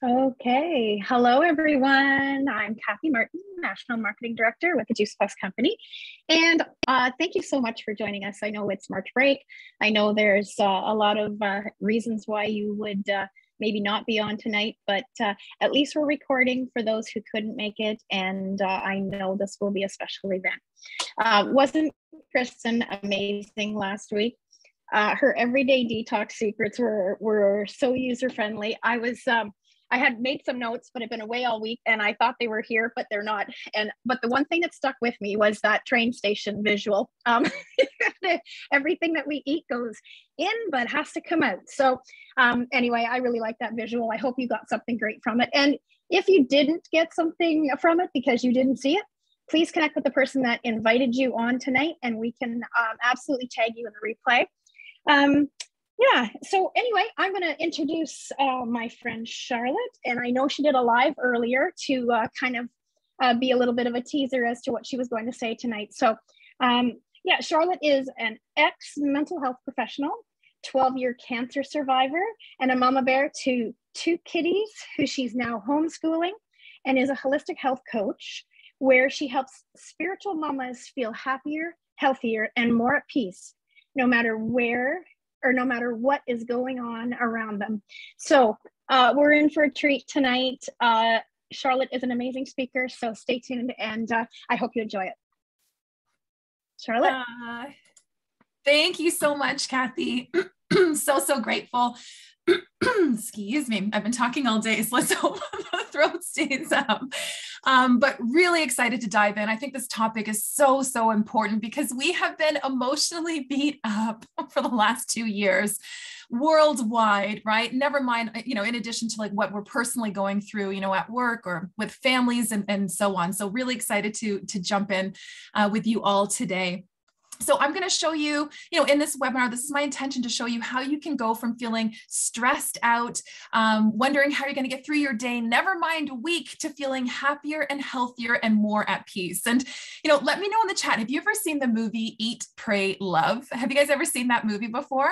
Okay. Hello, everyone. I'm Kathy Martin, National Marketing Director with the Juice Plus Company. And thank you so much for joining us. I know it's March break. I know there's a lot of reasons why you would maybe not be on tonight, but at least we're recording for those who couldn't make it. And I know this will be a special event. Wasn't Kristen amazing last week? Her everyday detox secrets were so user-friendly. I had made some notes, but I've been away all week and I thought they were here, but they're not. But the one thing that stuck with me was that train station visual. Everything that we eat goes in, but has to come out. So anyway, I really like that visual. I hope you got something great from it. And if you didn't get something from it because you didn't see it, please connect with the person that invited you on tonight and we can absolutely tag you in the replay. Yeah, so anyway, I'm going to introduce my friend Charlotte, and I know she did a live earlier to kind of be a little bit of a teaser as to what she was going to say tonight. So yeah, Charlotte is an ex-mental health professional, 12-year cancer survivor, and a mama bear to two kitties who she's now homeschooling, and is a holistic health coach where she helps spiritual mamas feel happier, healthier, and more at peace, no matter where or no matter what is going on around them. So we're in for a treat tonight. Charlotte is an amazing speaker, so stay tuned and I hope you enjoy it. Charlotte? Thank you so much, Kathy. So grateful. Excuse me, I've been talking all day, so let's hope the throat stays up. But really excited to dive in. I think this topic is so important because we have been emotionally beat up for the last 2 years worldwide, right? Never mind, in addition to like what we're personally going through, at work or with families and so on. So really excited to jump in with you all today. So I'm going to show you, in this webinar, this is my intention to show you how you can go from feeling stressed out, wondering how you're going to get through your day, never mind week, to feeling happier and healthier and more at peace. And, let me know in the chat, have you ever seen the movie Eat, Pray, Love? Have you guys ever seen that movie before?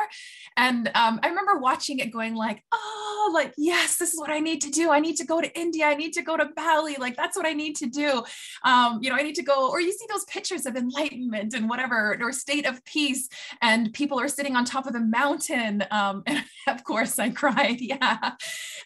And I remember watching it going like, oh, like, yes, this is what I need to do. I need to go to India. I need to go to Bali. Like, that's what I need to do. I need to go, or you see those pictures of enlightenment and whatever, or state of peace, and people are sitting on top of the mountain. And of course I cried. Yeah.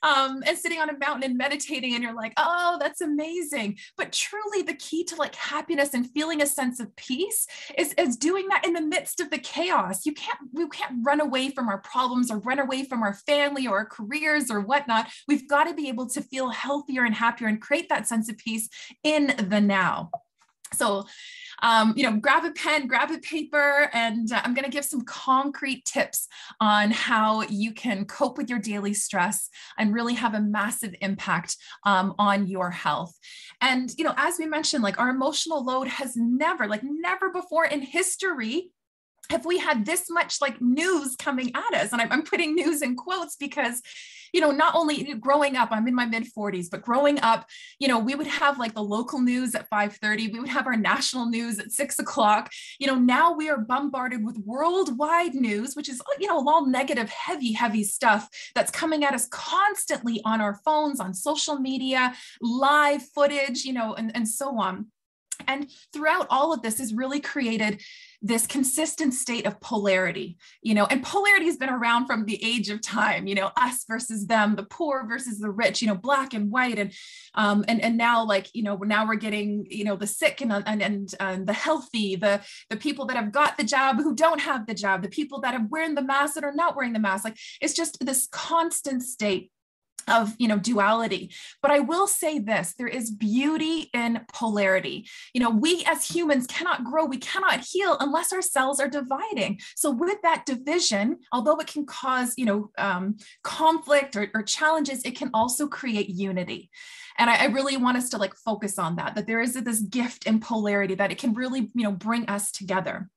And sitting on a mountain and meditating, and you're like, oh, that's amazing. But truly the key to like happiness and feeling a sense of peace is doing that in the midst of the chaos. We can't run away from our problems or run away from our family or our careers or whatnot. We've got to be able to feel healthier and happier and create that sense of peace in the now. So grab a pen, grab a paper, and I'm going to give some concrete tips on how you can cope with your daily stress and really have a massive impact on your health. And, as we mentioned, like our emotional load has never before in history have we had this much like news coming at us. And I'm putting news in quotes because not only growing up, I'm in my mid 40s, but growing up, we would have like the local news at 5:30. We would have our national news at 6 o'clock. Now we are bombarded with worldwide news, which is, all negative, heavy stuff that's coming at us constantly on our phones, on social media, live footage, and so on. And throughout all of this has really created this consistent state of polarity, and polarity has been around from the age of time, us versus them, the poor versus the rich, black and white. And now now we're getting, the sick and the healthy, the people that have got the jab who don't have the jab, the people that are wearing the mask that are not wearing the mask. Like it's just this constant state of duality. But I will say this, there is beauty in polarity. We as humans cannot grow, we cannot heal unless our cells are dividing. So with that division, although it can cause conflict or challenges, it can also create unity. And I really want us to like focus on that there is this gift in polarity, that it can really bring us together.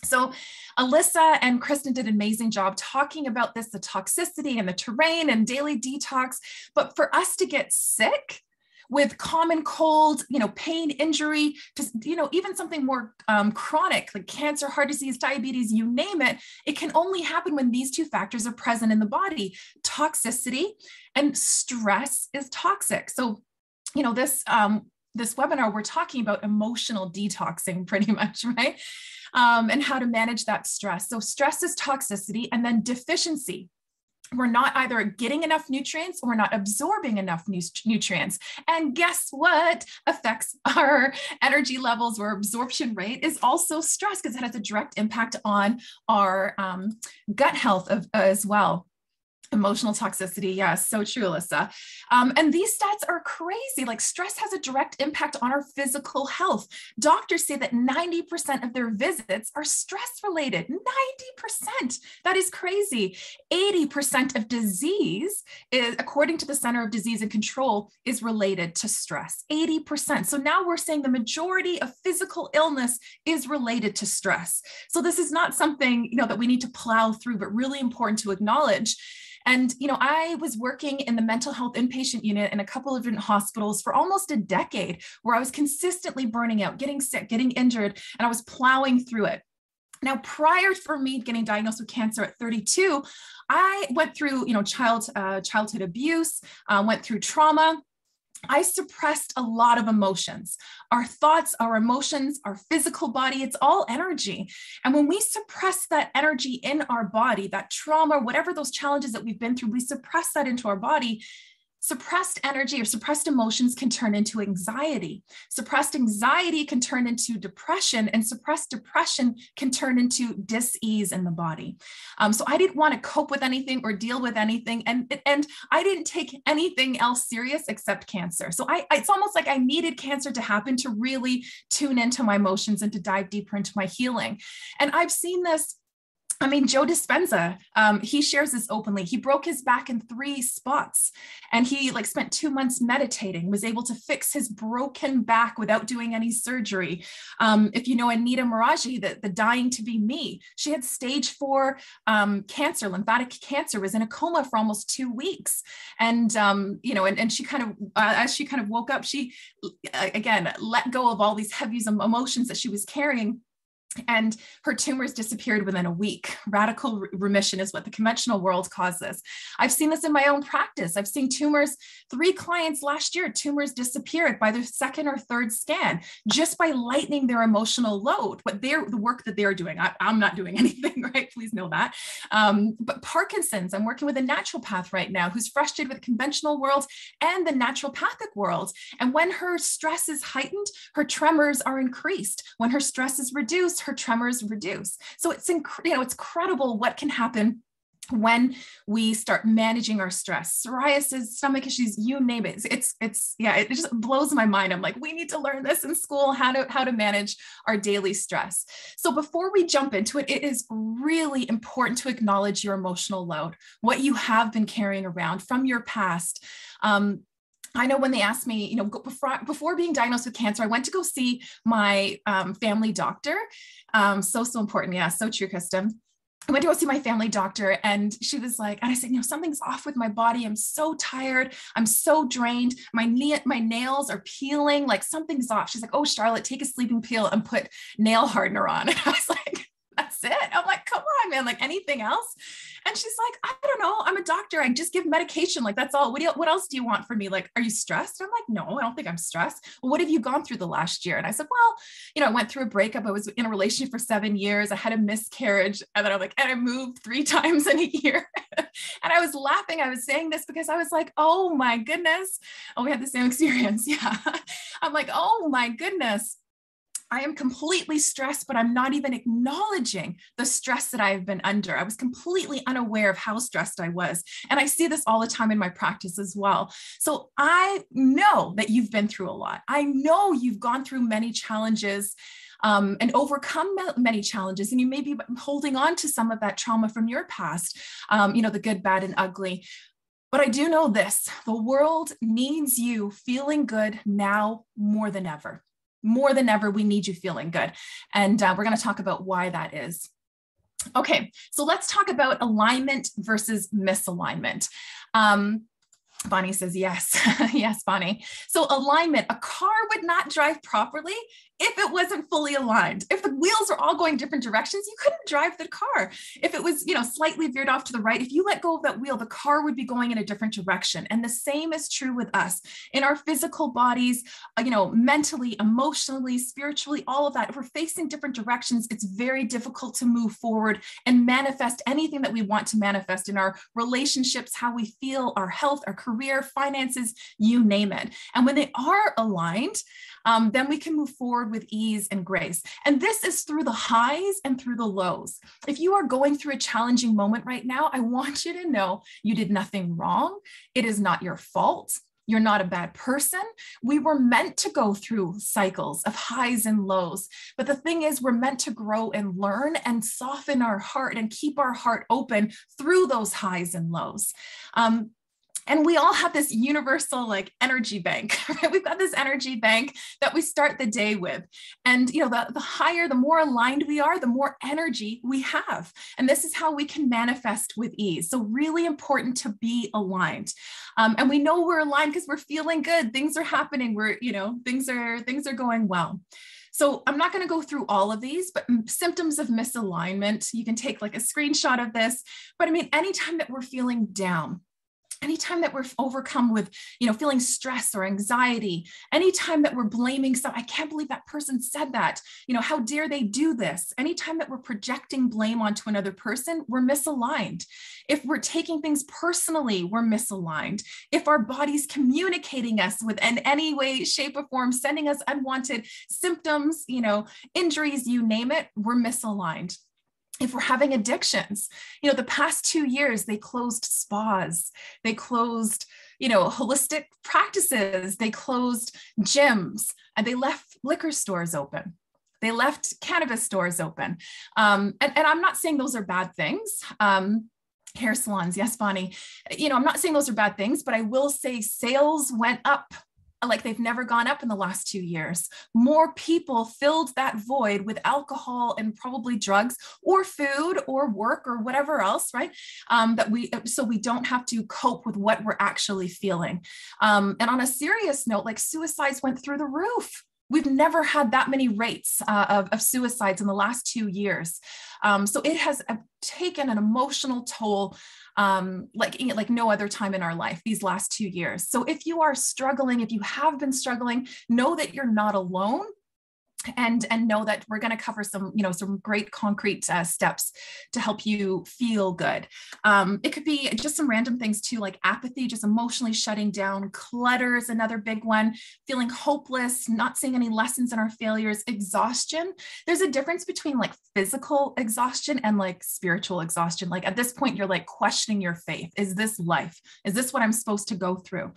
So Alyssa and Kristen did an amazing job talking about this, the toxicity and the terrain and daily detox. But for us to get sick, with common cold, pain, injury, to, even something more chronic like cancer, heart disease, diabetes, you name it, it can only happen when these two factors are present in the body. Toxicity and stress is toxic. So, this webinar, we're talking about emotional detoxing pretty much, right? And how to manage that stress. So stress is toxicity, and then deficiency. We're not either getting enough nutrients or we're not absorbing enough nutrients. And guess what affects our energy levels or absorption rate is also stress, because it has a direct impact on our gut health as well. Emotional toxicity. Yes, so true, Alyssa. And these stats are crazy. Like stress has a direct impact on our physical health. Doctors say that 90% of their visits are stress related. 90%. That is crazy. 80% of disease is, according to the Center of Disease and Control, is related to stress. 80%. So now we're saying the majority of physical illness is related to stress. So this is not something, that we need to plow through, but really important to acknowledge. And, I was working in the mental health inpatient unit in a couple of different hospitals for almost a decade, where I was consistently burning out, getting sick, getting injured, and I was plowing through it. Now, prior for me getting diagnosed with cancer at 32, I went through, childhood abuse, went through trauma. I suppressed a lot of emotions. Our thoughts, our emotions, our physical body, it's all energy. And when we suppress that energy in our body, that trauma, whatever those challenges that we've been through, we suppress that into our body. Suppressed energy or suppressed emotions can turn into anxiety. Suppressed anxiety can turn into depression, and suppressed depression can turn into dis-ease in the body. So I didn't want to cope with anything or deal with anything. And I didn't take anything else serious except cancer. So it's almost like I needed cancer to happen to really tune into my emotions and to dive deeper into my healing. And I've seen this. Joe Dispenza, he shares this openly. He broke his back in 3 spots, and he spent 2 months meditating, was able to fix his broken back without doing any surgery. If you know Anita Maraji, the Dying to Be Me, she had stage 4 cancer, lymphatic cancer, was in a coma for almost 2 weeks. And, and she kind of, as she kind of woke up, she, again, let go of all these heavy emotions that she was carrying. And her tumors disappeared within a week. Radical remission is what the conventional world calls this. I've seen this in my own practice. I've seen tumors, 3 clients last year, tumors disappeared by their 2nd or 3rd scan, just by lightening their emotional load. The work that they're doing, I'm not doing anything, right? Please know that. But Parkinson's, I'm working with a naturopath right now who's frustrated with the conventional world and the naturopathic world. And when her stress is heightened, her tremors are increased. When her stress is reduced, her tremors reduce. So it's incredible what can happen when we start managing our stress. Psoriasis, stomach issues, you name it. It just blows my mind. I'm like, we need to learn this in school, how to manage our daily stress. So before we jump into it, it is really important to acknowledge your emotional load, what you have been carrying around from your past. I know when they asked me, before being diagnosed with cancer, I went to go see my family doctor. So important. Yeah, so true, Kristen. I went to go see my family doctor, and she was like, and I said, something's off with my body. I'm so tired. I'm so drained. My nails are peeling, like something's off. She's like, oh, Charlotte, take a sleeping pill and put nail hardener on. And I was like, that's it. I'm like, come on, man, like anything else? And she's like, I don't know. I'm a doctor. I just give medication. Like, that's all. What else do you want from me? Like, are you stressed? I'm like, no, I don't think I'm stressed. Well, what have you gone through the last year? And I said, well, I went through a breakup. I was in a relationship for 7 years. I had a miscarriage. And then I'm like, and I moved 3 times in a year. And I was laughing. I was saying this because I was like, oh my goodness. Oh, we had the same experience. Yeah. I'm like, oh my goodness. I am completely stressed, but I'm not even acknowledging the stress that I've been under. I was completely unaware of how stressed I was. And I see this all the time in my practice as well. So I know that you've been through a lot. I know you've gone through many challenges and overcome many challenges. And you may be holding on to some of that trauma from your past, the good, bad, and ugly. But I do know this, the world needs you feeling good now more than ever. More than ever, we need you feeling good. And we're going to talk about why that is. Okay, so let's talk about alignment versus misalignment. Bonnie says, yes. Yes, Bonnie. So alignment, a car would not drive properly if it wasn't fully aligned. If the wheels are all going different directions, you couldn't drive the car. If it was, slightly veered off to the right, if you let go of that wheel, the car would be going in a different direction. And the same is true with us in our physical bodies, mentally, emotionally, spiritually, all of that. If we're facing different directions, it's very difficult to move forward and manifest anything that we want to manifest in our relationships, how we feel, our health, our career, finances, you name it. And when they are aligned, then we can move forward with ease and grace. And this is through the highs and through the lows. If you are going through a challenging moment right now, I want you to know you did nothing wrong. It is not your fault. You're not a bad person. We were meant to go through cycles of highs and lows. But the thing is, we're meant to grow and learn and soften our heart and keep our heart open through those highs and lows. And we all have this universal energy bank, right? We've got this energy bank that we start the day with. And, the higher, the more aligned we are, the more energy we have. And this is how we can manifest with ease. So really important to be aligned. And we know we're aligned because we're feeling good. Things are happening. Things are going well. So I'm not going to go through all of these, but symptoms of misalignment, you can take a screenshot of this. But anytime that we're feeling down, anytime that we're overcome with, feeling stress or anxiety, anytime that we're blaming I can't believe that person said that, how dare they do this? Anytime that we're projecting blame onto another person, we're misaligned. If we're taking things personally, we're misaligned. If our body's communicating us with in any way, shape, or form, sending us unwanted symptoms, injuries, you name it, we're misaligned. If we're having addictions, the past 2 years, they closed spas, they closed, holistic practices, they closed gyms, and they left liquor stores open. They left cannabis stores open. And I'm not saying those are bad things. Hair salons, yes, Bonnie. I'm not saying those are bad things, but I will say sales went up like they've never gone up in the last 2 years. More people filled that void with alcohol and probably drugs or food or work or whatever else, right? So we don't have to cope with what we're actually feeling. And on a serious note, suicides went through the roof. We've never had that many rates of suicides in the last 2 years. So it has taken an emotional toll like no other time in our life these last 2 years. So if you are struggling, if you have been struggling, know that you're not alone. And know that we're going to cover some great concrete steps to help you feel good. It could be just some random things too, like apathy, just emotionally shutting down. Clutter is another big one. Feeling hopeless, not seeing any lessons in our failures. Exhaustion. There's a difference between physical exhaustion and spiritual exhaustion. At this point, you're questioning your faith. Is this life? Is this what I'm supposed to go through?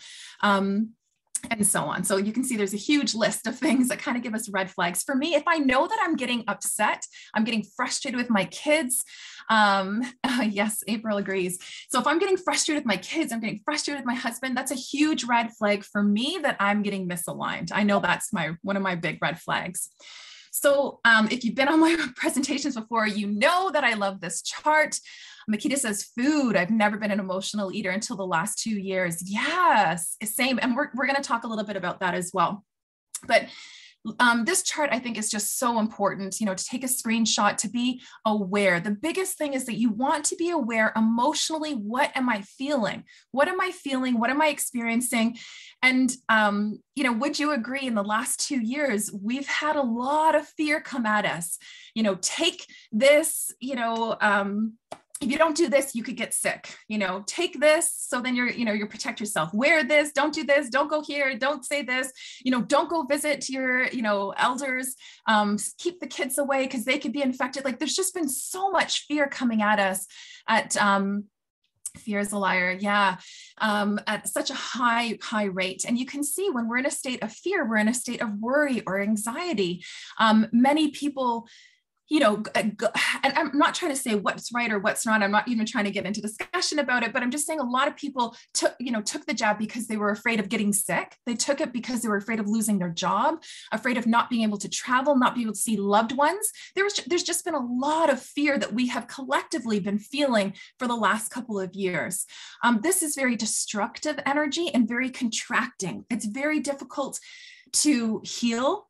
And so on. So you can see there's a huge list of things that kind of give us red flags. For me, if I know that I'm getting upset, I'm getting frustrated with my kids. Yes, April agrees. So if I'm getting frustrated with my kids, I'm getting frustrated with my husband, that's a huge red flag for me that I'm getting misaligned. I know that's one of my big red flags. So if you've been on my presentations before, you know that I love this chart. Makita says food. I've never been an emotional eater until the last 2 years. Yes, same. And we're going to talk a little bit about that as well. But this chart, I think, is just so important, to take a screenshot, to be aware. The biggest thing is that you want to be aware emotionally. What am I feeling? What am I feeling? What am I experiencing? And, would you agree in the last 2 years, we've had a lot of fear come at us, take this, if you don't do this, you could get sick, take this. So then you protect yourself, wear this, don't do this, don't go here, don't say this, don't go visit your, elders, keep the kids away because they could be infected. There's just been so much fear coming at us fear is a liar. Yeah. At such a high rate. And you can see when we're in a state of fear, we're in a state of worry or anxiety. Many people, and I'm not trying to say what's right or what's not. I'm not even trying to get into discussion about it, but I'm just saying a lot of people took the jab because they were afraid of getting sick. They took it because they were afraid of losing their job, afraid of not being able to travel, not being able to see loved ones. There's just been a lot of fear that we have collectively been feeling for the last couple of years. This is very destructive energy and very contracting. It's very difficult to heal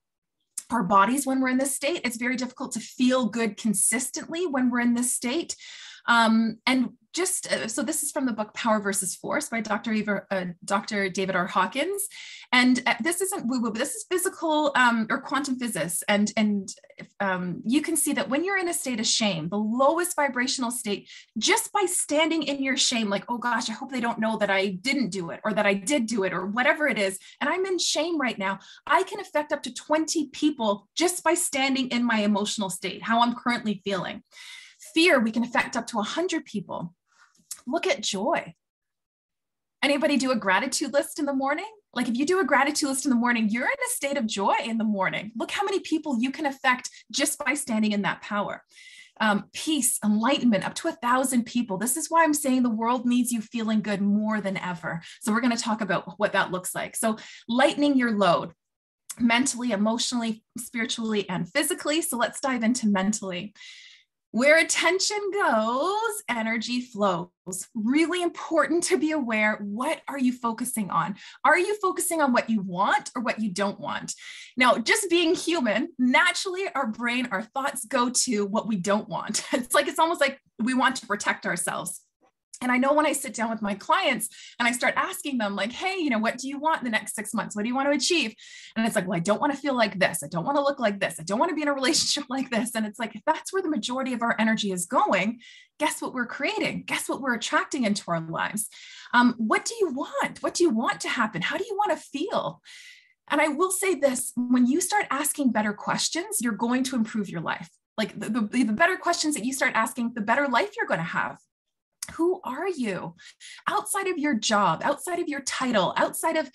our bodies when we're in this state. It's very difficult to feel good consistently when we're in this state. And just, so this is from the book Power versus Force by Dr. David R. Hawkins. And this isn't woo-woo, but this is physical or quantum physics. And you can see that when you're in a state of shame, the lowest vibrational state, just by standing in your shame, like, oh gosh, I hope they don't know that I didn't do it or that I did do it or whatever it is, and I'm in shame right now, I can affect up to 20 people just by standing in my emotional state, how I'm currently feeling. Fear, we can affect up to 100 people. Look at joy. Anybody do a gratitude list in the morning? Like if you do a gratitude list in the morning, you're in a state of joy in the morning. Look how many people you can affect just by standing in that power. Peace, enlightenment, up to 1,000 people. This is why I'm saying the world needs you feeling good more than ever. So we're going to talk about what that looks like. So lightening your load, mentally, emotionally, spiritually, and physically. So let's dive into mentally. Where attention goes, energy flows. Really important to be aware. What are you focusing on? Are you focusing on what you want or what you don't want? Now, just being human, naturally, our brain, our thoughts go to what we don't want. It's almost like we want to protect ourselves. And I know when I sit down with my clients and I start asking them like, hey, what do you want in the next 6 months? What do you want to achieve? And it's like, well, I don't want to feel like this. I don't want to look like this. I don't want to be in a relationship like this. And it's like, if that's where the majority of our energy is going, guess what we're creating? Guess what we're attracting into our lives? What do you want? What do you want to happen? How do you want to feel? And I will say this, when you start asking better questions, you're going to improve your life. Like the better questions that you start asking, the better life you're going to have. Who are you outside of your job, outside of your title, outside of,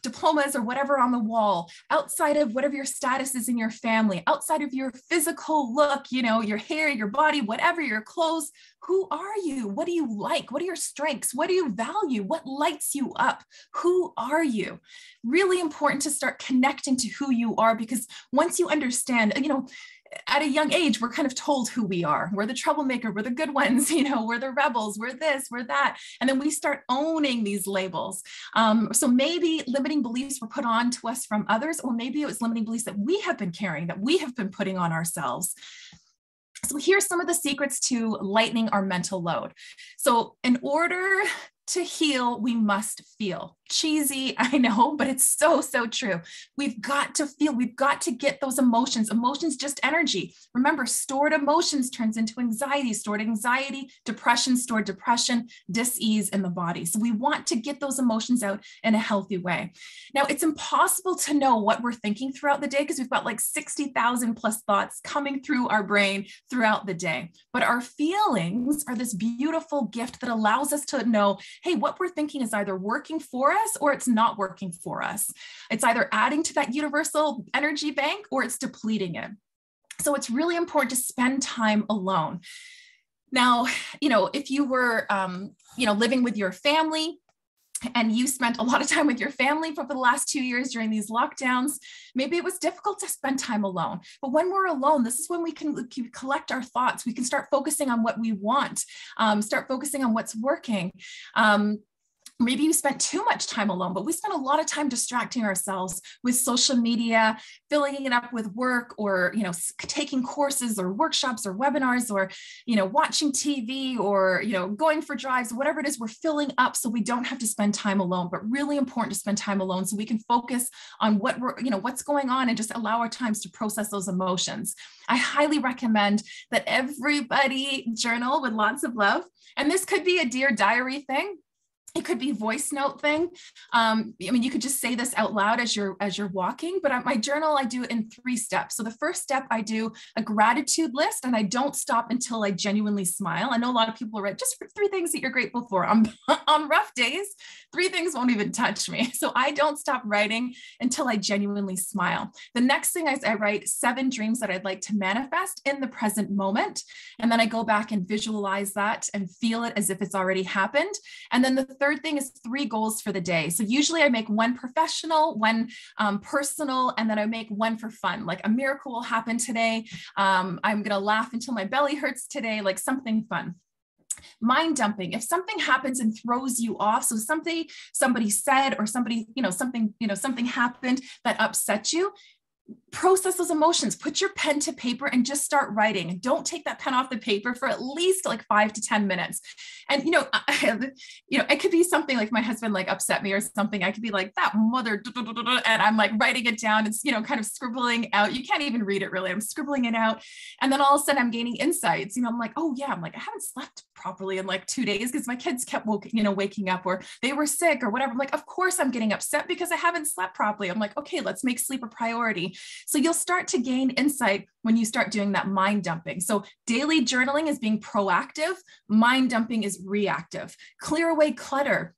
diplomas or whatever on the wall, outside of whatever your status is in your family, outside of your physical look, your hair, your body, whatever, your clothes? Who are you? What do you like? What are your strengths? What do you value? What lights you up? Who are you? Really important to start connecting to who you are, because once you understand, at a young age, we're kind of told who we are. We're the troublemaker, we're the good ones, we're the rebels, we're this, we're that. And then we start owning these labels. So maybe limiting beliefs were put on to us from others, or maybe it was limiting beliefs that we have been carrying, that we have been putting on ourselves. So here's some of the secrets to lightening our mental load. So in order to heal, we must feel. Cheesy, I know, but it's so, so true. We've got to feel, we've got to get those emotions. Emotions, just energy. Remember, stored emotions turns into anxiety, stored anxiety, depression, stored depression, dis-ease in the body. So we want to get those emotions out in a healthy way. Now, it's impossible to know what we're thinking throughout the day because we've got like 60,000 plus thoughts coming through our brain throughout the day. But our feelings are this beautiful gift that allows us to know, hey, what we're thinking is either working for us or it's not working for us. It's either adding to that universal energy bank or it's depleting it. So it's really important to spend time alone. Now, if you were, living with your family, and you spent a lot of time with your family for the last 2 years during these lockdowns, maybe it was difficult to spend time alone. But when we're alone, this is when we can collect our thoughts. We can start focusing on what we want, start focusing on what's working. Maybe you spent too much time alone, but we spent a lot of time distracting ourselves with social media, filling it up with work, or, taking courses or workshops or webinars, or, watching TV, or, going for drives, whatever it is, we're filling up so we don't have to spend time alone. But really important to spend time alone so we can focus on what what's going on and just allow our times to process those emotions. I highly recommend that everybody journal with lots of love. And this could be a Dear Diary thing. It could be voice note thing. I mean, you could just say this out loud as you're walking, but my journal, I do it in 3 steps. So the first step, I do a gratitude list, and I don't stop until I genuinely smile. I know a lot of people write just 3 things that you're grateful for. On rough days, 3 things won't even touch me. So I don't stop writing until I genuinely smile. The next thing I write 7 dreams that I'd like to manifest in the present moment. And then I go back and visualize that and feel it as if it's already happened. And then the third thing is 3 goals for the day. So usually I make 1 professional, 1 personal, and then I make 1 for fun. Like a miracle will happen today. I'm going to laugh until my belly hurts today, like something fun. Mind dumping. If something happens and throws you off, so somebody said, or something happened that upset you, process those emotions, put your pen to paper and just start writing. And don't take that pen off the paper for at least like 5 to 10 minutes. And, it could be something like my husband like upset me or something. I could be like, that mother, and I'm like writing it down. It's, kind of scribbling out. You can't even read it really. I'm scribbling it out. And then all of a sudden I'm gaining insights, I'm like, oh yeah, I haven't slept properly in like 2 days because my kids kept waking up, or they were sick or whatever. I'm like, of course I'm getting upset because I haven't slept properly. I'm like, okay, let's make sleep a priority. So you'll start to gain insight when you start doing that mind dumping. So daily journaling is being proactive. Mind dumping is reactive. Clear away clutter.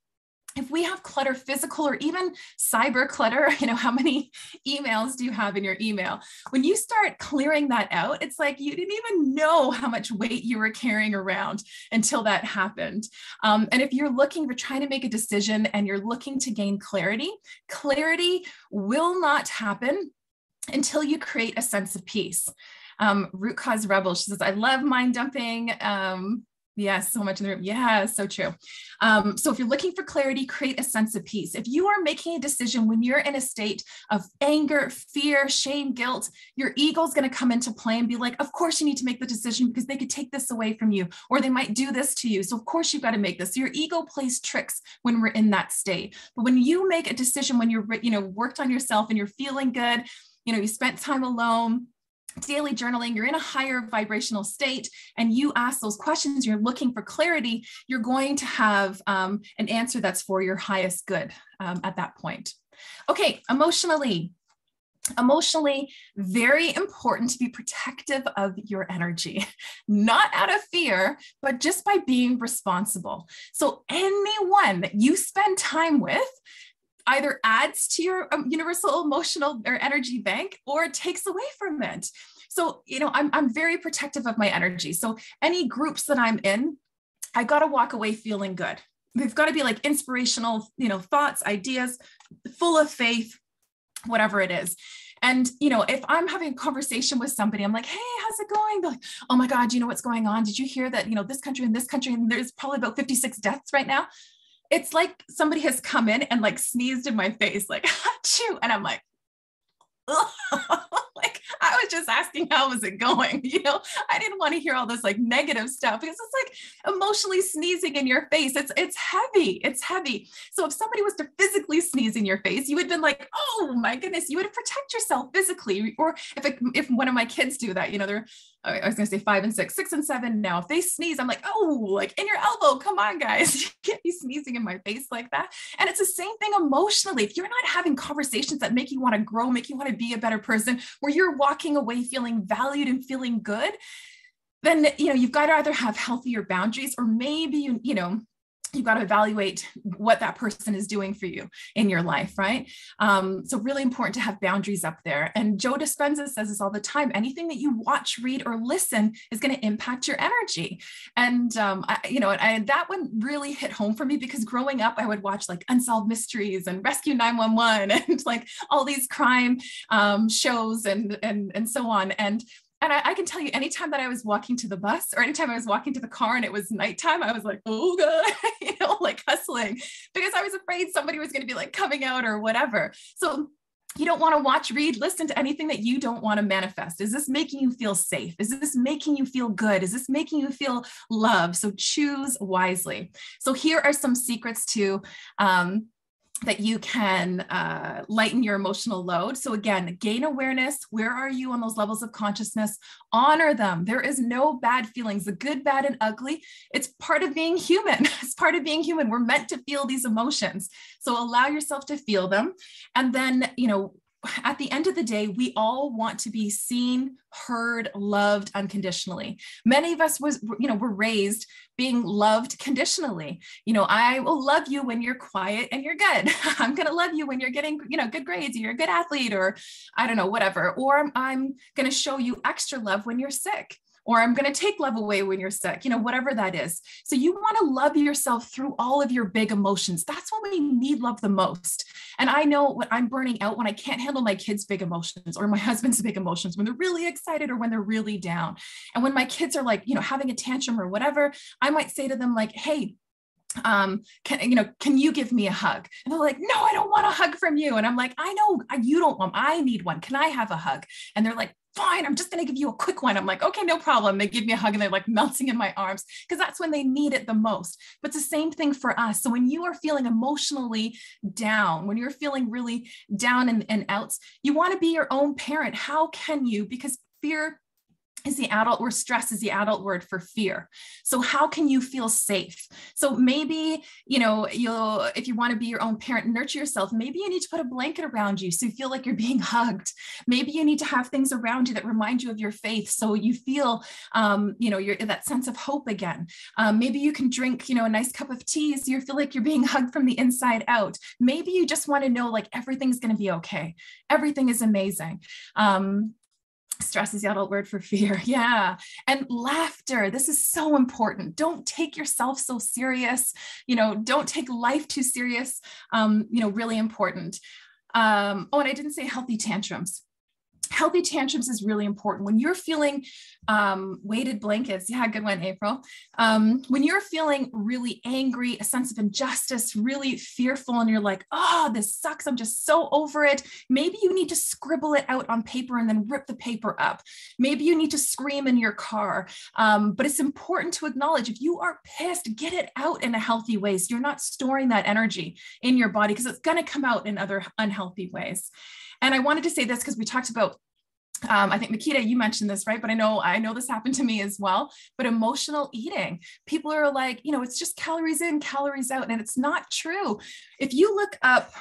If we have clutter, physical or even cyber clutter, how many emails do you have in your email? When you start clearing that out, it's like you didn't even know how much weight you were carrying around until that happened. And if you're trying to make a decision and you're looking to gain clarity, clarity will not happen until you create a sense of peace. Root Cause Rebel, she says, I love mind dumping. Yes, so much in the room. Yeah, so true. So if you're looking for clarity, create a sense of peace. If you are making a decision when you're in a state of anger, fear, shame, guilt, your ego is going to come into play and be like, of course you need to make the decision because they could take this away from you, or they might do this to you. So of course you've got to make this. So your ego plays tricks when we're in that state. But when you make a decision, when you're, worked on yourself and you're feeling good, you spent time alone, daily journaling, you're in a higher vibrational state, and you ask those questions, you're looking for clarity, you're going to have an answer that's for your highest good at that point. Okay, emotionally, very important to be protective of your energy, not out of fear, but just by being responsible. So anyone that you spend time with either adds to your universal emotional or energy bank, or takes away from it. So, I'm very protective of my energy. So any groups that I'm in, I got to walk away feeling good. They've got to be like inspirational, thoughts, ideas, full of faith, whatever it is. And, if I'm having a conversation with somebody, I'm like, hey, how's it going? They're like, oh my God, you know what's going on? Did you hear that, this country and this country, and there's probably about 56 deaths right now. It's like somebody has come in and like sneezed in my face, like, achoo. And I'm like, like, I was just asking, how was it going? I didn't want to hear all this like negative stuff, because it's like emotionally sneezing in your face. It's heavy. It's heavy. So if somebody was to physically sneeze in your face, you would have been like, oh my goodness, you would protect yourself physically. Or if one of my kids do that, I was going to say 5 and 6, 6 and 7 now. If they sneeze, I'm like, oh, like in your elbow, come on, guys. You can't be sneezing in my face like that. And it's the same thing emotionally. If you're not having conversations that make you want to grow, make you want to be a better person, where you're walking away feeling valued and feeling good, then, you've got to either have healthier boundaries, or maybe, you've got to evaluate what that person is doing for you in your life, right? So really important to have boundaries up there. And Joe Dispenza says this all the time: anything that you watch, read, or listen is going to impact your energy. And, that one really hit home for me, because growing up, I would watch like Unsolved Mysteries and Rescue 911 and like all these crime shows and so on. And I can tell you, anytime that I was walking to the bus, or anytime I was walking to the car and it was nighttime, I was like, oh God, like hustling, because I was afraid somebody was going to be like coming out or whatever. So you don't want to watch, read, listen to anything that you don't want to manifest. Is this making you feel safe? Is this making you feel good? Is this making you feel loved? So choose wisely. So here are some secrets to that you can lighten your emotional load. So again, gain awareness. Where are you on those levels of consciousness? Honor them. There is no bad feelings, the good, bad, and ugly. It's part of being human. It's part of being human. We're meant to feel these emotions. So allow yourself to feel them. And then, at the end of the day, we all want to be seen, heard, loved unconditionally. Many of us were raised being loved conditionally. I will love you when you're quiet and you're good. I'm going to love you when you're getting, good grades, you're a good athlete, or I don't know, whatever. Or I'm going to show you extra love when you're sick. Or I'm going to take love away when you're sick, whatever that is. So you want to love yourself through all of your big emotions. That's when we need love the most. And I know when I'm burning out, when I can't handle my kids' big emotions or my husband's big emotions, when they're really excited or when they're really down. And when my kids are like, having a tantrum or whatever, I might say to them like, hey, can you give me a hug? And they're like, no, I don't want a hug from you. And I'm like, I know you don't want, I need one. Can I have a hug? And they're like, fine, I'm just going to give you a quick one. I'm like, okay, no problem. They give me a hug and they're like melting in my arms because that's when they need it the most. But it's the same thing for us. So when you are feeling emotionally down, when you're feeling really down and outs, you want to be your own parent. How can you? Because fear is the adult, or stress is the adult word for fear. So how can you feel safe? So maybe, if you want to be your own parent and nurture yourself, maybe you need to put a blanket around you so you feel like you're being hugged. Maybe you need to have things around you that remind you of your faith. So you feel, you're that sense of hope again. Maybe you can drink, a nice cup of tea so you feel like you're being hugged from the inside out. Maybe you just want to know like everything's going to be okay. Everything is amazing. Stress is the adult word for fear. Yeah. And laughter. This is so important. Don't take yourself so serious. Don't take life too serious. Really important. And I didn't say healthy tantrums. Healthy tantrums is really important. When you're feeling weighted blankets, yeah, good one, April. When you're feeling really angry, a sense of injustice, really fearful, and you're like, oh, this sucks, I'm just so over it. Maybe you need to scribble it out on paper and then rip the paper up. Maybe you need to scream in your car. But it's important to acknowledge if you are pissed, get it out in a healthy way. So you're not storing that energy in your body because it's going to come out in other unhealthy ways. And I wanted to say this because we talked about, I think Makita, you mentioned this, right? But I know this happened to me as well, but emotional eating. People are like, it's just calories in, calories out. And it's not true. If you look up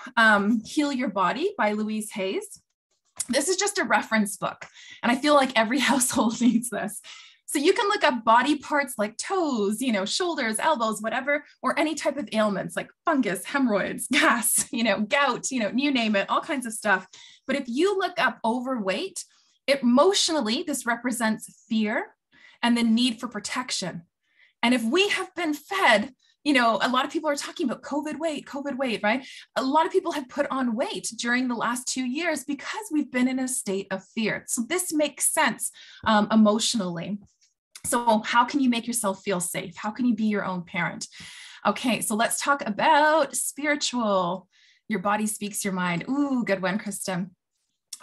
Heal Your Body by Louise Hayes, this is just a reference book. And I feel like every household needs this. So you can look up body parts like toes, shoulders, elbows, whatever, or any type of ailments like fungus, hemorrhoids, gas, gout, you name it, all kinds of stuff. But if you look up overweight, emotionally, this represents fear and the need for protection. And if we have been fed, a lot of people are talking about COVID weight, right? A lot of people have put on weight during the last 2 years because we've been in a state of fear. So this makes sense emotionally. So how can you make yourself feel safe? How can you be your own parent? Okay, so let's talk about spiritual. Your body speaks your mind. Ooh, good one, Kristen.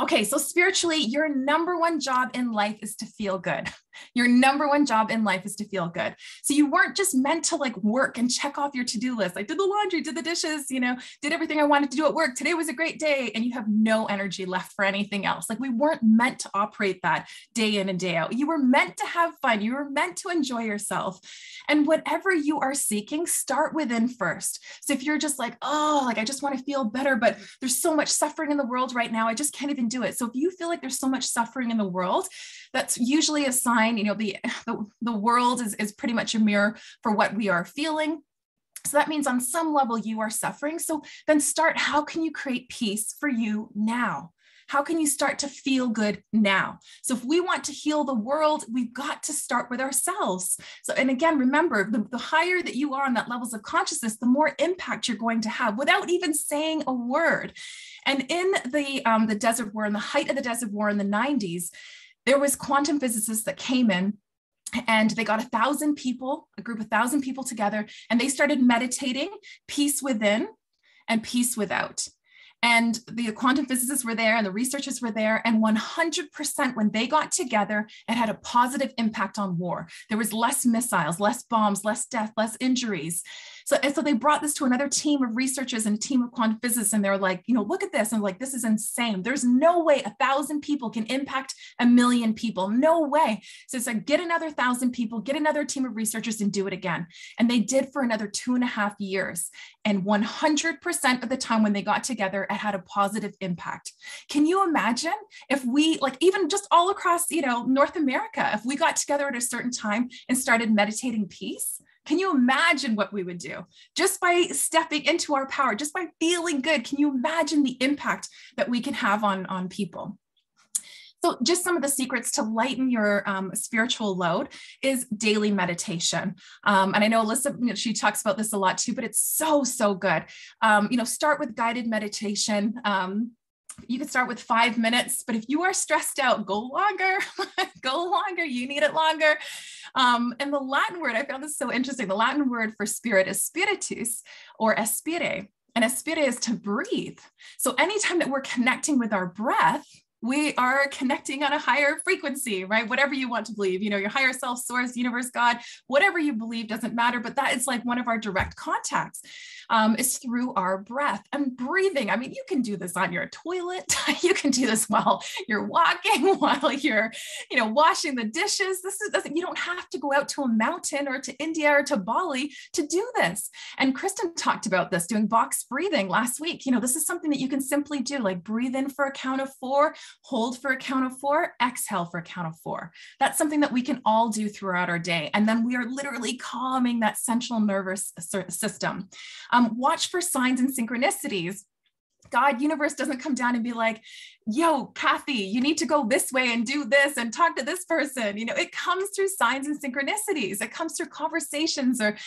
Okay, so spiritually, your number one job in life is to feel good. Your number one job in life is to feel good. So you weren't just meant to like work and check off your to-do list. I did the laundry, did the dishes, did everything I wanted to do at work. Today was a great day. And you have no energy left for anything else. Like we weren't meant to operate that day in and day out. You were meant to have fun. You were meant to enjoy yourself. And whatever you are seeking, start within first. So if you're just like, oh, like I just want to feel better, but there's so much suffering in the world right now, I just can't even do it. So if you feel like there's so much suffering in the world, that's usually a sign, the world is pretty much a mirror for what we are feeling. So that means on some level you are suffering. So then start, how can you create peace for you now? How can you start to feel good now? So if we want to heal the world, we've got to start with ourselves. So, and again, remember, the higher that you are on that levels of consciousness, the more impact you're going to have without even saying a word. And in the Desert War, in the height of the Desert War in the 90s, there was quantum physicists that came in and they got 1,000 people, a group of 1,000 people together, and they started meditating peace within and peace without. And the quantum physicists were there and the researchers were there. And 100% when they got together, it had a positive impact on war. There was less missiles, less bombs, less death, less injuries. So they brought this to another team of researchers and a team of quantum physicists, and they were like, look at this. And like, this is insane. There's no way 1,000 people can impact 1,000,000 people. No way. So it's like, get another 1,000 people, get another team of researchers and do it again. And they did for another 2.5 years. And 100% of the time when they got together, it had a positive impact. Can you imagine if we, like, even just all across, North America, if we got together at a certain time and started meditating peace? Can you imagine what we would do just by stepping into our power, just by feeling good? Can you imagine the impact that we can have on people? So just some of the secrets to lighten your spiritual load is daily meditation. And I know Alyssa, she talks about this a lot too, but it's so, so good. Start with guided meditation. You can start with 5 minutes, but if you are stressed out, go longer, you need it longer. And the Latin word, I found this so interesting. The Latin word for spirit is spiritus or aspire, and aspire is to breathe. So anytime that we're connecting with our breath, we are connecting on a higher frequency, right? Whatever you want to believe, your higher self, source, universe, God, whatever you believe doesn't matter, but that is like one of our direct contacts is through our breath and breathing. I mean, you can do this on your toilet. You can do this while you're walking, while you're, washing the dishes. You don't have to go out to a mountain or to India or to Bali to do this. And Kristen talked about this, doing box breathing last week. This is something that you can simply do, like breathe in for a count of 4, hold for a count of 4, exhale for a count of 4. That's something that we can all do throughout our day. And then we are literally calming that central nervous system. Watch for signs and synchronicities. God, universe doesn't come down and be like, yo, Kathy, you need to go this way and do this and talk to this person. It comes through signs and synchronicities. It comes through conversations or,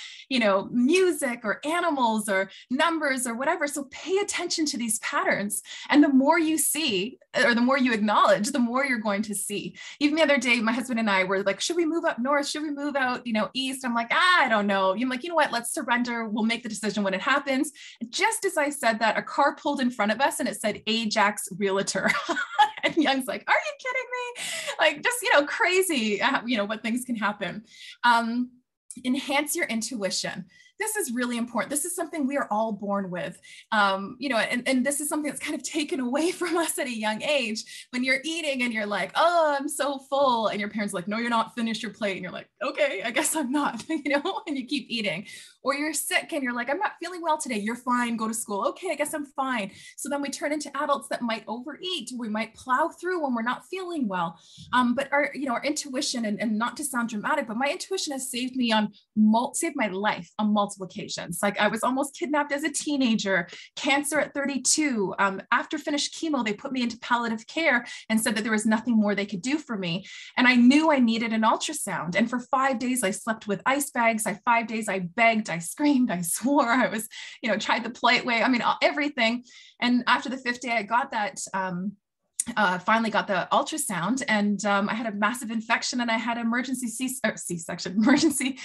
music or animals or numbers or whatever. So pay attention to these patterns. And the more you see, or the more you acknowledge, the more you're going to see. Even the other day, my husband and I were like, should we move up north? Should we move out, east? I'm like, I don't know. I'm like, you know what? Let's surrender. We'll make the decision when it happens. Just as I said that, a car pulled in front of us and it said Ajax Realtor. And Young's like, are you kidding me? Like, just, crazy, what things can happen. Enhance your intuition. This is really important. This is something we are all born with, and this is something that's kind of taken away from us at a young age. When you're eating and you're like, oh, I'm so full. And your parents are like, no, you're not, finish your plate. And you're like, okay, I guess I'm not, and you keep eating. Or you're sick and you're like, I'm not feeling well today. You're fine, go to school. Okay, I guess I'm fine. So then we turn into adults that might overeat. We might plow through when we're not feeling well. But our intuition, and not to sound dramatic, but my intuition has saved me saved my life on multiple occasions. Like, I was almost kidnapped as a teenager, cancer at 32. After finished chemo, they put me into palliative care and said that there was nothing more they could do for me. And I knew I needed an ultrasound. And for 5 days, I slept with ice bags. 5 days, I begged, I screamed, I swore, I was, tried the polite way. I mean, everything. And after the 5th day, I got that, finally got the ultrasound, and I had a massive infection, and I had emergency emergency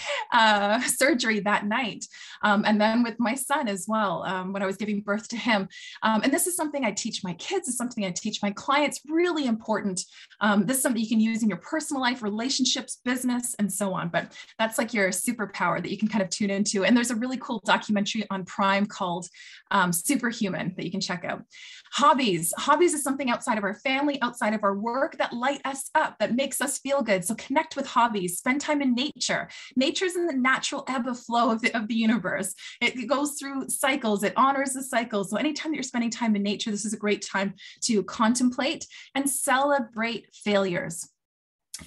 surgery that night. And then with my son as well, when I was giving birth to him. And this is something I teach my kids, is something I teach my clients, really important. This is something you can use in your personal life, relationships, business, and so on. But that's like your superpower that you can kind of tune into. And there's a really cool documentary on Prime called Superhuman that you can check out. Hobbies is something outside of our family, outside of our work, that light us up, that makes us feel good. So connect with hobbies, spend time in nature. Nature's in the natural ebb and flow of the universe. It goes through cycles, it honors the cycles. So anytime that you're spending time in nature, this is a great time to contemplate and celebrate failures.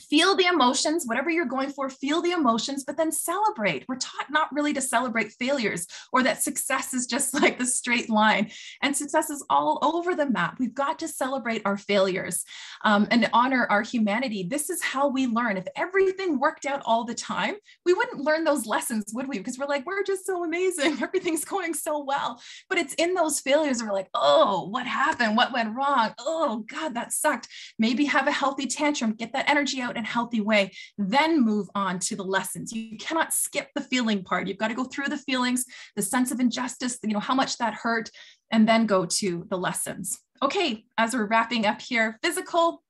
Feel the emotions, whatever you're going for, feel the emotions, but then celebrate. We're taught not really to celebrate failures, or that success is just like the straight line, and success is all over the map. We've got to celebrate our failures and honor our humanity. This is how we learn. If everything worked out all the time, we wouldn't learn those lessons, would we? Because we're like, we're just so amazing. Everything's going so well. But it's in those failures we're like, oh, what happened? What went wrong? Oh God, that sucked. Maybe have a healthy tantrum, get that energy out and healthy way, then move on to the lessons. You cannot skip the feeling part. You've got to go through the feelings, the sense of injustice, how much that hurt, and then go to the lessons. Okay, as we're wrapping up here, physical.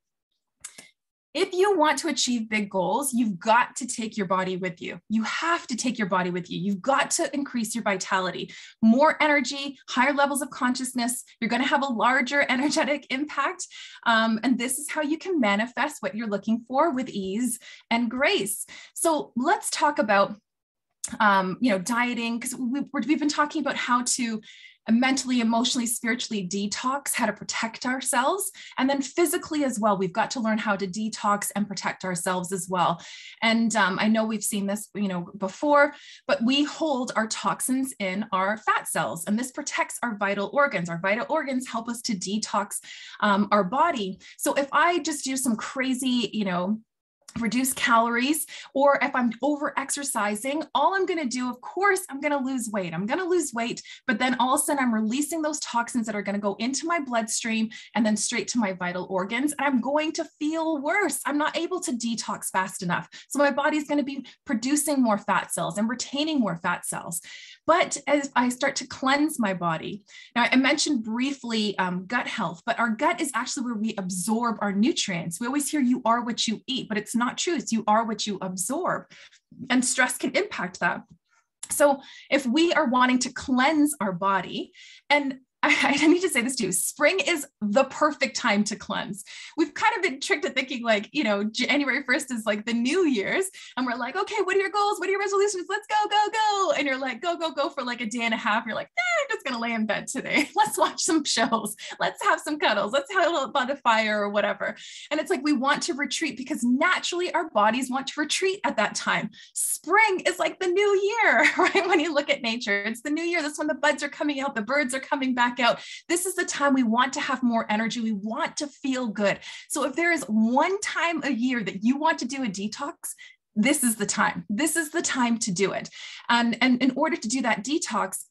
If you want to achieve big goals, you've got to take your body with you. You have to take your body with you. You've got to increase your vitality, more energy, higher levels of consciousness. You're going to have a larger energetic impact. And this is how you can manifest what you're looking for with ease and grace. So let's talk about, dieting, because we've been talking about how to mentally, emotionally, spiritually detox, how to protect ourselves. And then physically as well, we've got to learn how to detox and protect ourselves as well. And I know we've seen this, before, but we hold our toxins in our fat cells, and this protects our vital organs. Our vital organs help us to detox our body. So if I just do some crazy, reduce calories, or if I'm over exercising, all I'm going to do, of course, I'm going to lose weight. But then all of a sudden I'm releasing those toxins that are going to go into my bloodstream and then straight to my vital organs. And I'm going to feel worse. I'm not able to detox fast enough. So my body's going to be producing more fat cells and retaining more fat cells. But as I start to cleanse my body, now I mentioned briefly gut health, but our gut is actually where we absorb our nutrients. We always hear you are what you eat, but it's not true. It's you are what you absorb, and stress can impact that. So if we are wanting to cleanse our body, and I need to say this too, spring is the perfect time to cleanse. We've kind of been tricked into thinking like, January 1st is like the New Year's, and we're like, okay, what are your goals? What are your resolutions? Let's go, go, go. And you're like, go, go, go for like a day and a half. You're like, I'm just going to lay in bed today. Let's watch some shows. Let's have some cuddles. Let's have a bonfire or whatever. And it's like, we want to retreat because naturally our bodies want to retreat at that time. Spring is like the new year, right? When you look at nature, it's the new year. That's when the buds are coming out. The birds are coming back out. This is the time we want to have more energy. We want to feel good. So if there is one time a year that you want to do a detox, this is the time. This is the time to do it. And in order to do that detox,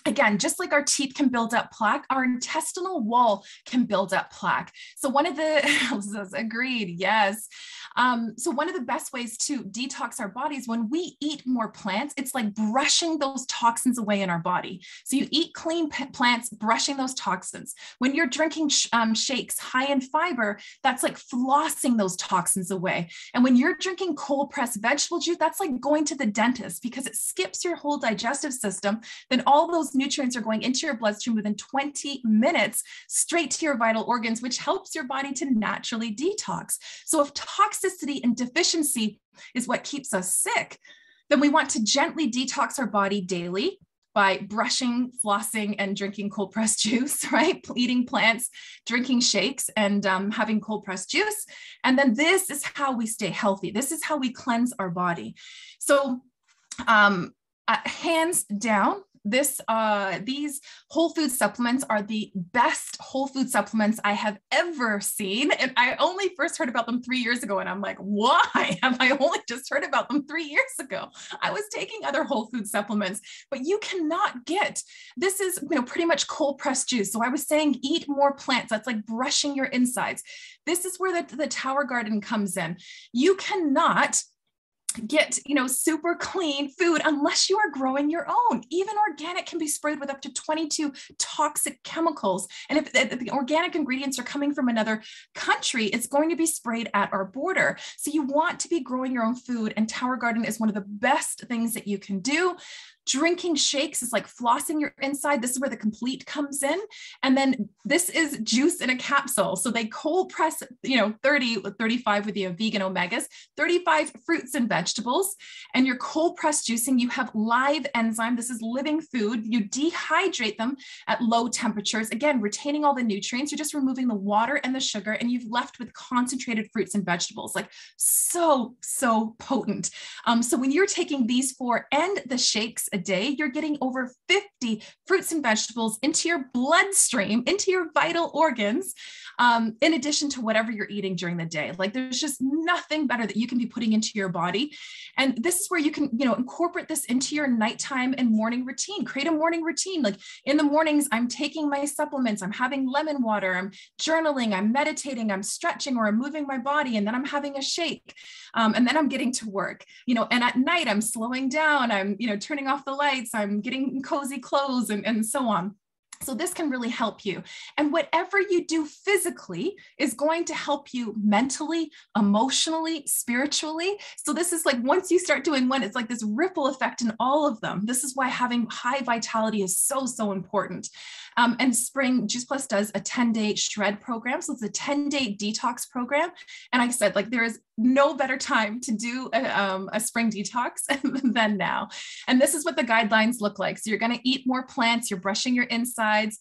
again, just like our teeth can build up plaque, our intestinal wall can build up plaque. So one of the, agreed, yes. So one of the best ways to detox our bodies, when we eat more plants, it's like brushing those toxins away in our body. So you eat clean plants, brushing those toxins. When you're drinking shakes high in fiber, that's like flossing those toxins away. And when you're drinking cold pressed vegetable juice, that's like going to the dentist because it skips your whole digestive system. Then all those nutrients are going into your bloodstream within 20 minutes straight to your vital organs, which helps your body to naturally detox. So if toxicity and deficiency is what keeps us sick, then we want to gently detox our body daily by brushing, flossing, and drinking cold pressed juice, right? Eating plants, drinking shakes, and having cold pressed juice. And then this is how we stay healthy. This is how we cleanse our body. So hands down, these whole food supplements are the best whole food supplements I have ever seen. And I only first heard about them 3 years ago. And I'm like, why have I only just heard about them 3 years ago? I was taking other whole food supplements, but you cannot get, this is, pretty much cold pressed juice. So I was saying, eat more plants. That's like brushing your insides. This is where the Tower Garden comes in. You cannot get, super clean food unless you are growing your own. Even organic can be sprayed with up to 22 toxic chemicals. And if the organic ingredients are coming from another country, it's going to be sprayed at our border. So you want to be growing your own food, and Tower Garden is one of the best things that you can do. Drinking shakes is like flossing your inside. This is where the complete comes in. And then this is juice in a capsule. So they cold press, 30, 35 with the vegan omegas, 35 fruits and vegetables. And your cold press juicing, you have live enzyme. This is living food. You dehydrate them at low temperatures. Again, retaining all the nutrients. You're just removing the water and the sugar, and you've left with concentrated fruits and vegetables. Like so potent. So when you're taking these four and the shakes a day, you're getting over 50 fruits and vegetables into your bloodstream, into your vital organs, in addition to whatever you're eating during the day. Like there's just nothing better that you can be putting into your body. And this is where you can, incorporate this into your nighttime and morning routine. Create a morning routine. Like in the mornings, I'm taking my supplements, I'm having lemon water, I'm journaling, I'm meditating, I'm stretching, or I'm moving my body, and then I'm having a shake. And then I'm getting to work, and at night I'm slowing down, I'm, turning off the lights, I'm getting cozy clothes, and so on. So this can really help you. And whatever you do physically is going to help you mentally, emotionally, spiritually. So this is like, once you start doing one, it's like this ripple effect in all of them. This is why having high vitality is so, so important. And Spring Juice Plus does a 10-day shred program. So it's a 10-day detox program. And I said, like, there is no better time to do a spring detox than now. And this is what the guidelines look like. So you're going to eat more plants, you're brushing your insides,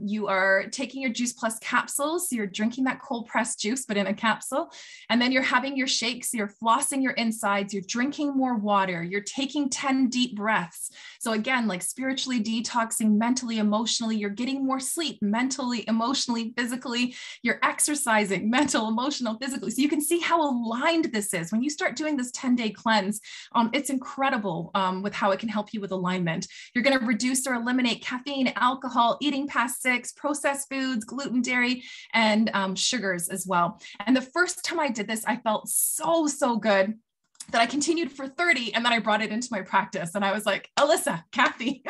you are taking your Juice Plus capsules, so you're drinking that cold pressed juice, but in a capsule. And then you're having your shakes, so you're flossing your insides, you're drinking more water, you're taking 10 deep breaths. So again, like spiritually detoxing, mentally, emotionally, you're getting more sleep, mentally, emotionally, physically, you're exercising, mental, emotional, physically. So you can see how aligned this is. When you start doing this 10-day cleanse, it's incredible with how it can help you with alignment. You're going to reduce or eliminate caffeine, alcohol, eating past 6, processed foods, gluten, dairy, and sugars as well. And the first time I did this, I felt so, so good that I continued for 30, and then I brought it into my practice. And I was like, Alyssa, Kathy,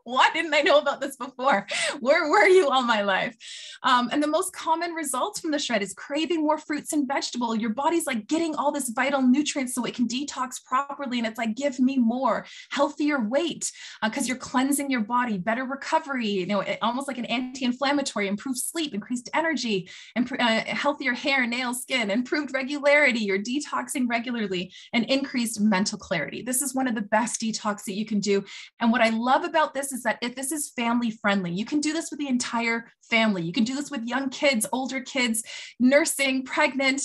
why didn't I know about this before? Where were you all my life? And the most common results from the shred is craving more fruits and vegetables. Your body's like getting all this vital nutrients so it can detox properly. And it's like, give me more, healthier weight, because you're cleansing your body, better recovery, almost like an anti-inflammatory, improved sleep, increased energy, healthier hair, nails, skin, improved regularity. You're detoxing regularly, and increased mental clarity. This is one of the best detox that you can do. And what I love about this is that if this is family friendly, you can do this with the entire family. You can do this with young kids, older kids, nursing, pregnant,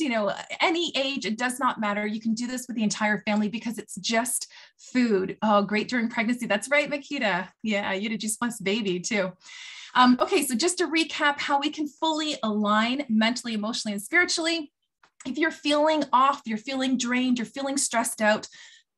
any age, it does not matter. You can do this with the entire family because it's just food. Oh, great during pregnancy. That's right, Makita. Yeah, you had a Juice Plus baby too. Okay, so just to recap how we can fully align mentally, emotionally, and spiritually. If you're feeling off, you're feeling drained, you're feeling stressed out,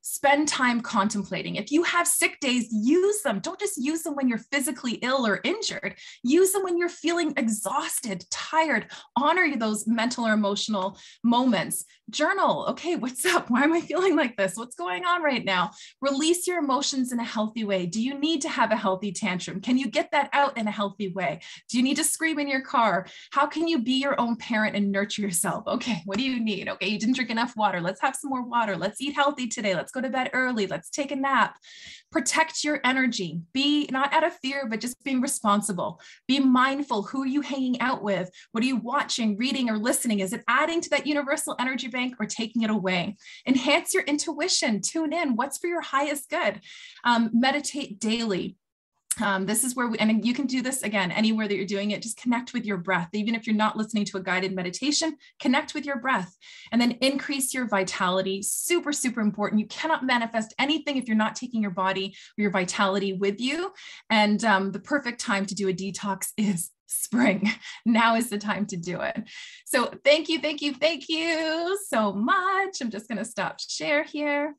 spend time contemplating. If you have sick days, use them. Don't just use them when you're physically ill or injured. Use them when you're feeling exhausted, tired. Honor those mental or emotional moments. Journal. Okay, what's up? Why am I feeling like this? What's going on right now? Release your emotions in a healthy way. Do you need to have a healthy tantrum? Can you get that out in a healthy way? Do you need to scream in your car? How can you be your own parent and nurture yourself? Okay, what do you need? Okay, you didn't drink enough water. Let's have some more water. Let's eat healthy today. Let's go to bed early. Let's take a nap. Protect your energy. Be not out of fear, but just being responsible. Be mindful. Who are you hanging out with? What are you watching, reading, or listening? Is it adding to that universal energy bank or taking it away? Enhance your intuition. Tune in. What's for your highest good? Meditate daily. This is where and you can do this again, anywhere that you're doing it, just connect with your breath. Even if you're not listening to a guided meditation, connect with your breath and then increase your vitality. Super, super important. You cannot manifest anything if you're not taking your body or your vitality with you. And the perfect time to do a detox is spring. Now is the time to do it. So thank you so much. I'm just going to stop share here.